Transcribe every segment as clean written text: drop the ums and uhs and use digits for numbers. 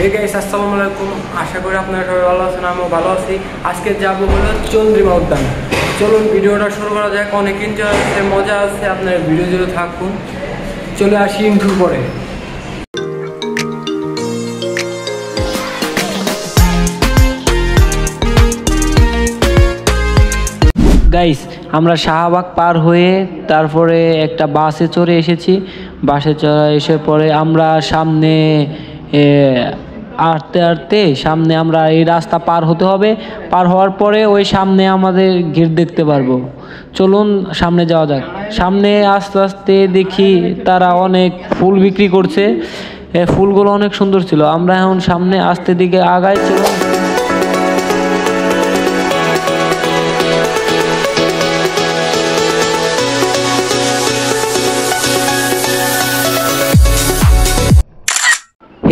Hey guys, আসসালামু আলাইকুম। আশা করি আপনারা সবাই ভালো আছেন, আমিও ভালো আছি। আজকে যাবো হলো চন্দ্রিমা উদ্যান। চলুন ভিডিওটা শুরু করা যাক। অনেক এনজয় আছে, মজা আছে, আপনারা ভিডিও জুড়ে থাকুন। চলে আসি ইন্ট্রো পরে। গাইস, আমরা শাহবাগ পার হয়ে তারপরে একটা বাসে চড়ে এসেছি। বাসে চড়ে এসে পরে আমরা সামনে আটতে আটতে সামনে আমরা এই রাস্তা পার হতে হবে। পার হওয়ার পরে ওই সামনে আমাদের গেট দেখতে পারবো। চলুন সামনে যাওয়া যাক। সামনে আস্তে আস্তে দেখি তারা অনেক ফুল বিক্রি করছে। ফুলগুলো অনেক সুন্দর ছিল। আমরা এখন সামনে আস্তে দিকে আগাই। চলুন।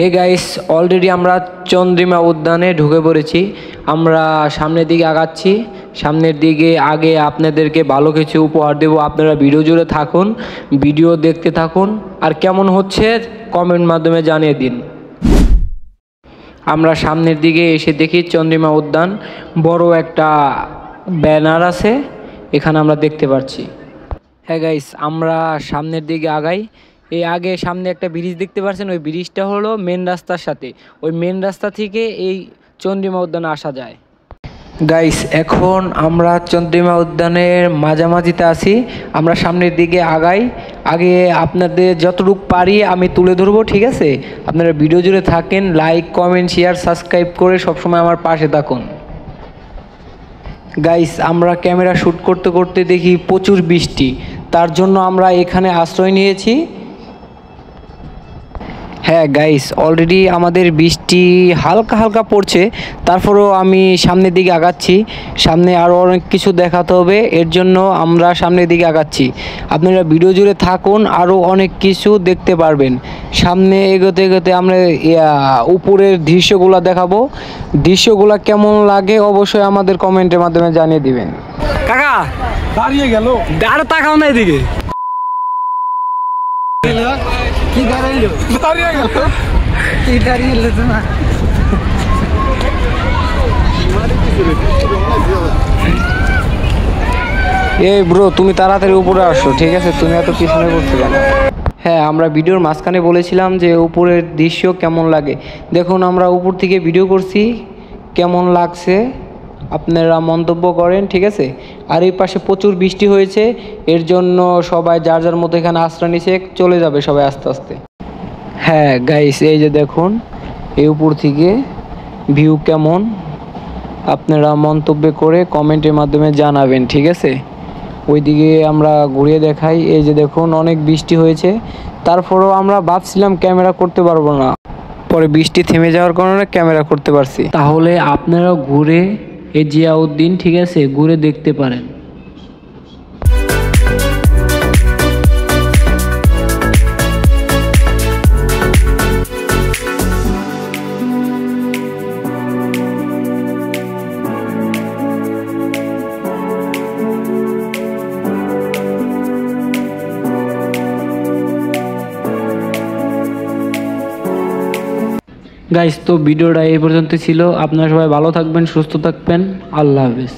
হে গাইস, অলরেডি আমরা চন্দ্রিমা উদ্যানে ঢুকে পড়েছি। আমরা সামনের দিকে আগাচ্ছি। সামনের দিকে আগে আপনাদেরকে ভালো কিছু উপহার দেব। আপনারা ভিডিও জুড়ে থাকুন, ভিডিও দেখতে থাকুন। আর কেমন হচ্ছে কমেন্ট মাধ্যমে জানিয়ে দিন। আমরা সামনের দিকে এসে দেখি চন্দ্রিমা উদ্যান, বড় একটা ব্যানার আছে এখানে আমরা দেখতে পাচ্ছি। হ্যাঁ গাইস, আমরা সামনের দিকে আগাই। এই আগে সামনে একটা ব্রিজ দেখতে পাচ্ছেন, ওই ব্রিজটা হলো মেন রাস্তার সাথে। ওই মেন রাস্তা থেকে এই চন্দ্রিমা উদ্যানে আসা যায়। গাইস, এখন আমরা চন্দ্রিমা উদ্যানের মাঝামাঝিতে আছি। আমরা সামনের দিকে আগাই। আগে আপনাদের যতটুকু পারি আমি তুলে ধরবো, ঠিক আছে? আপনারা ভিডিও জুড়ে থাকেন, লাইক কমেন্ট শেয়ার সাবস্ক্রাইব করে সবসময় আমার পাশে থাকুন। গাইস, আমরা ক্যামেরা শ্যুট করতে করতে দেখি প্রচুর বৃষ্টি। তার জন্য আমরা এখানে আশ্রয় নিয়েছি। হ্যাঁ গাইস, অলরেডি আমাদের বৃষ্টি হালকা হালকা পড়ছে। তারপরেও আমি সামনের দিকে আগাচ্ছি। সামনে আরও অনেক কিছু দেখাতে হবে, এর জন্য আমরা সামনের দিকে আগাচ্ছি। আপনারা ভিডিও জুড়ে থাকুন, আরও অনেক কিছু দেখতে পারবেন। সামনে এগোতে এগোতে আমরা উপরের দৃশ্যগুলো দেখাবো। দৃশ্যগুলো কেমন লাগে অবশ্যই আমাদের কমেন্টের মাধ্যমে জানিয়ে দিবেন। কাকা দাঁড়িয়ে গেল, আর তাকাও না এদিকে। কি দাঁড়াইলো? দাঁড়িয়ে গেল। কি দাঁড়িয়ে গেল না? এই ব্রো, তুমি তাড়াতাড়ি উপরে আসো, ঠিক আছে? তুমি এত পিছনে পড়ছিলে না। হ্যাঁ, আমরা ভিডিওর মাঝখানে বলেছিলাম যে উপরের দৃশ্য কেমন লাগে। দেখুন, আমরা উপর থেকে ভিডিও করছি, কেমন লাগছে আপনারা মন্তব্য করেন, ঠিক আছে? আর এই পাশে প্রচুর বৃষ্টি হয়েছে, এর জন্য সবাই যার যার মতো এখানে আশ্রয় নিচে চলে যাবে সবাই আস্তে আস্তে। হ্যাঁ গাইস, এই যে দেখুন এই উপর থেকে ভিউ কেমন, আপনারা মন্তব্য করে কমেন্টের মাধ্যমে জানাবেন, ঠিক আছে? ওইদিকে আমরা ঘুরিয়ে দেখাই। এই যে দেখুন অনেক বৃষ্টি হয়েছে, তারপরেও আমরা ভাবছিলাম ক্যামেরা করতে পারবো না, পরে বৃষ্টি থেমে যাওয়ার কারণে ক্যামেরা করতে পারছি। তাহলে আপনারা ঘুরে এই জিয়াউদ্দিন, ঠিক আছে, ঘুরে দেখতে পারেন। গাইস, তো ভিডিওটা এই পর্যন্ত ছিল। আপনারা সবাই ভালো থাকবেন, সুস্থ থাকবেন। আল্লাহ হাফেজ।